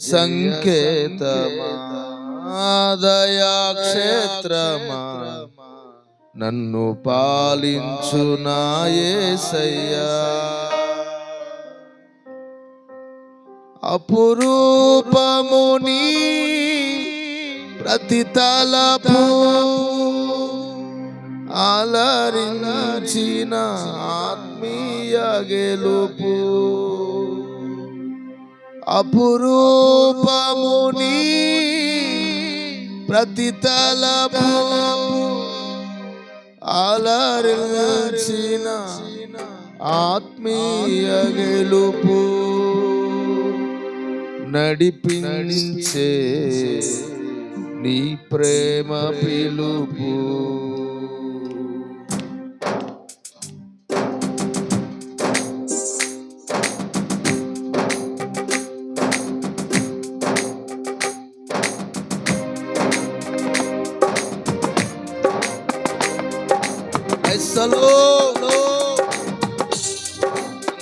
సంకేతమా దయాక్షేత్రమా నన్ను పాలించు నా యేసయ్యా. అపురూపముని ప్రతి తలపు అలరించిన ఆత్మీయ గెలుపు. అపురూపముని ప్రతి తలపు అలరించిన ఆత్మీయ గెలుపు. నడిపించే నీ ప్రేమ పిలుపు.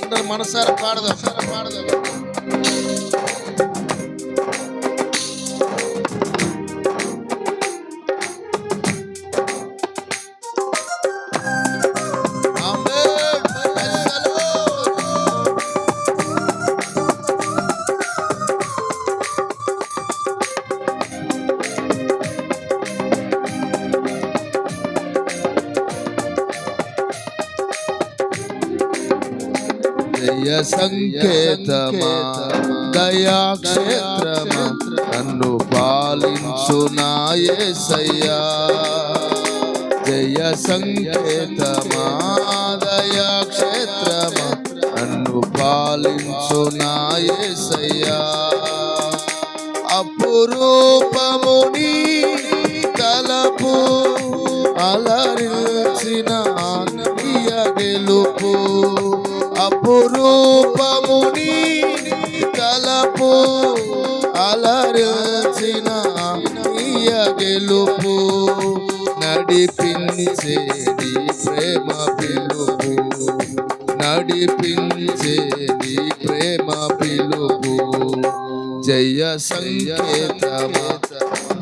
అందరూ మనసారా పాడదాం. జయ సంకేతమా దయాక్షేత్రమా నన్ను పాలించు నా యేసయ్యా. జయ సంకేతమా దయాక్షేత్రమా నన్ను పాలించు నా యేసయ్యా. అపురూపముని తలపు అలరించిన ఆత్మీయ గెలుపు. అపురూపముని తలపు అలరించిన ఆత్మీయ గెలుపు. నడిపించే నీ ప్రేమ పిలుపు. నడిపించే నీ ప్రేమ పిలుపు. జయ సంకేతమా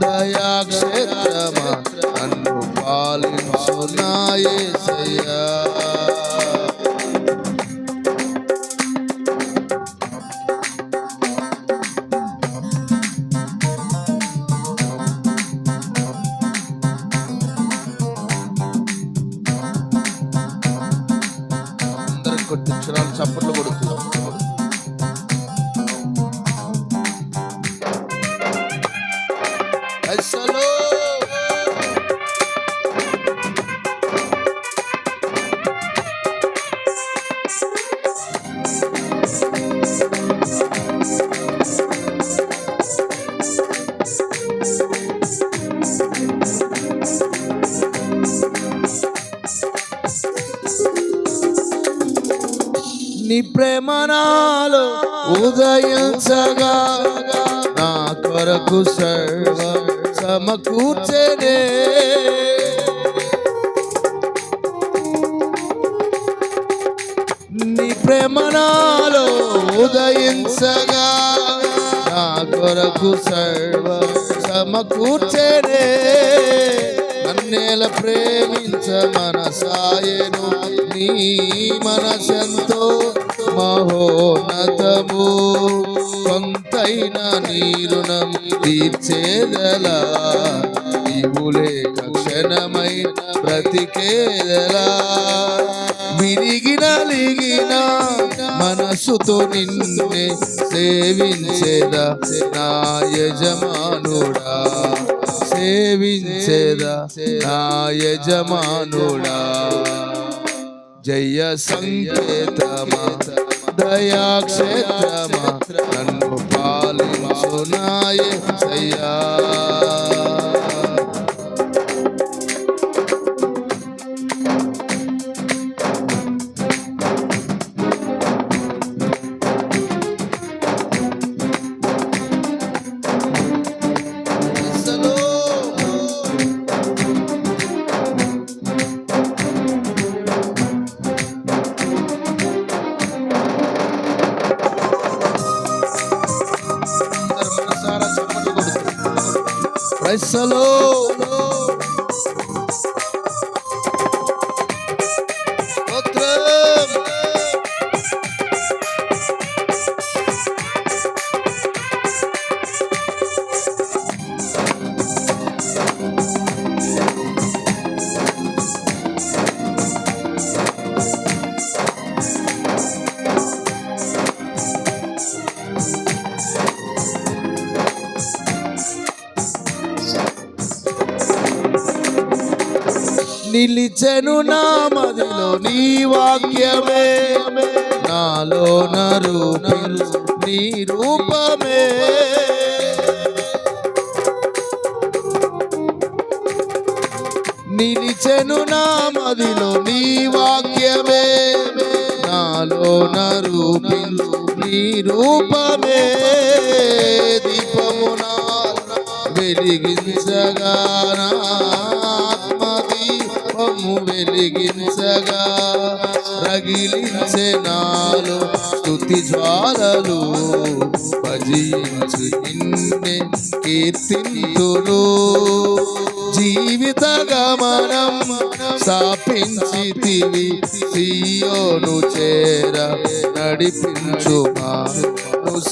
దయాక్షేత్రమా నన్ను పాలించు నా యేసయ్యా. అందరం కొట్టి అక్షరాలు చప్పట్లు కొడుతున్నాం. నీ ప్రేమ నాలో ఉదయించగా నా కొరకు సర్వ సమకూర్చెనే. నీ ప్రేమ నాలో ఉదయించగా నా కొరకు సర్వ సమకూర్చెనే. నన్నేల ప్రేమించ మనసాయను నీ మనసెంతో మహోన్నతము. కొంతైన నీ రుణం తీర్చేదలా నీవులేక క్షణమైన బ్రతికేదలా. విరిగిన లిగిన మనసుతో నిన్నే సేవించేదా నా యజమానుడా. సేవించేదా నా యజమానుడా. జయ సంకేతమా దయాక్షేత్రమా నన్ను పాలించు నా యేసయ్యా. క్రైస్తలో నిలిచెను నా మదిలో నీ వాక్యమే, నాలో నరూపించు నీ రూపమే. నిలిచెను నా మదిలో నీ వాక్యమే, నాలో నరూపించు నీ రూపమే. దీపమునా వెలిగించగానా వెలిగించగా రగిలించే నాలో స్తుతి జ్వాలలు. భజించు నిన్నే కీర్తింతును, జీవిత గమనం సాపించితివి. సియోను చేర నడిపించుమా,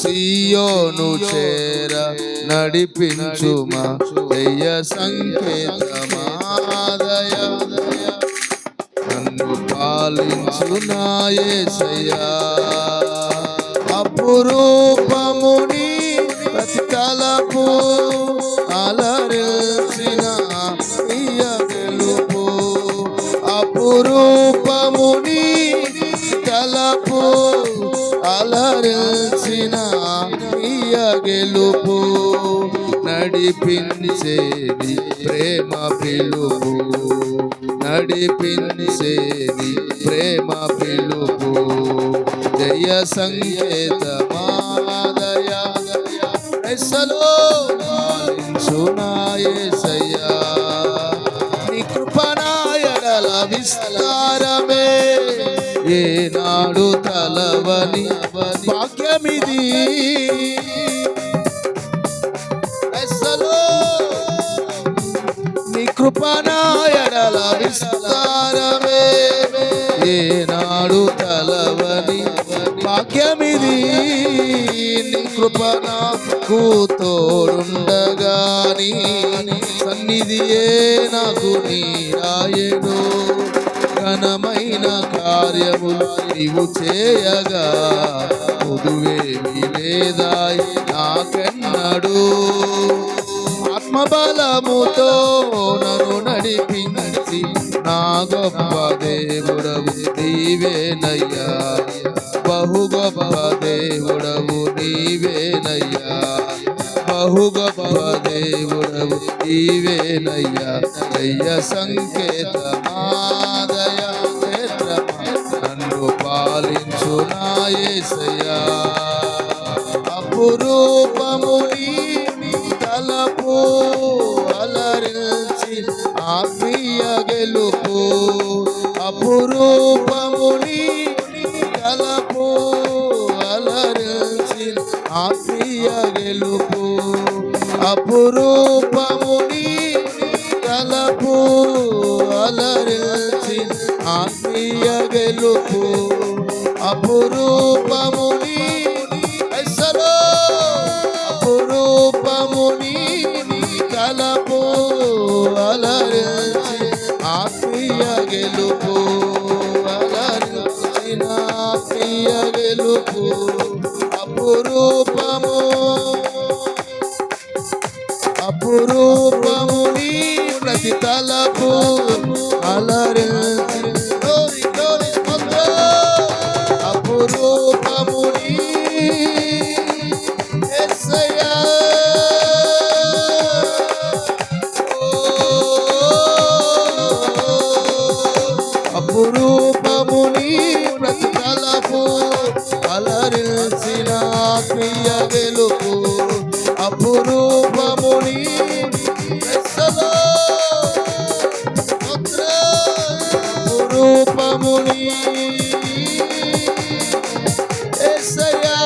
సియోను చేర నడిపించుమా. జయ సంకేతమాదయ నన్ను పాలించు నా యేసయ్యా. అపురూపముని ప్రతి తలపు అలరిల్చిన ప్రియ గెలుపు. అపురూపముని తలపు అలరిల్చిన ప్రియ గెలుపు. నడిపించేది ప్రేమ పిలుపు, నడిపించేది ప్రేమ పిలుపు. జయ సంకేతమాదయ క్రైస్తలో పాలించు నా యేసయ్యా. నీ కృప నా ఎడల విస్తారమే, ఏనాడు తలవని భాగ్యమిది. నీ కృప నా ఎడల విస్తారమే, ఏనాడు తలవని భాగ్యమిది. నీ కృప నాకు తోడుండగాని సన్నిధియే నాకు నీరాయెను. ఘనమైన కార్యములు నీవు చేయగా ముదువేమి లేదాయి నాకెన్నడు. ఆత్మబలముతో నన్ను నడిపించి నా గొప్ప దేవుడవు నీవేనయ్యా. బహు గొప్ప దేవుడవు నీవేనయ్యా, బహు గొప్ప దేవుడవు నీవేనయ్యా. జయ సంకేతమాదయ నన్ను పాలించు నా యేసయ్యా. అపురూపముని తలపు అలరించి ఆత్మీయ గెలుపు. అపురూపముని తలపు అలరించి ఆత్మీయ గెలుపు. అపురూపముని తలపు అలరించి ఆత్మీయ గెలుపు. అపురూపముని అపురూపముని తలపు అలరించి ఆత్మీయ గెలుపు. అలరించిన ఆత్మీయ గెలుపు. అపురూపము అపురూపముని ప్రతి తలపు అలరించి అపురూపముని యేసయ్యా. అపురూపముని ప్రతి తలపు అలరించిన ప్రియ గెలుపు. అపురూపముని అపురూపముని యేసయ్యా.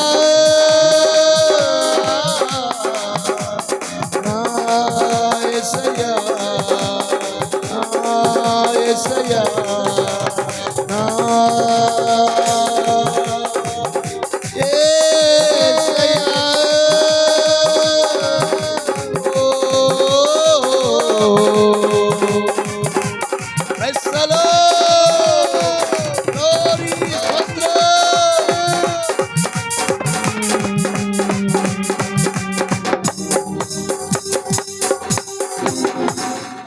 నా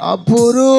అపురూ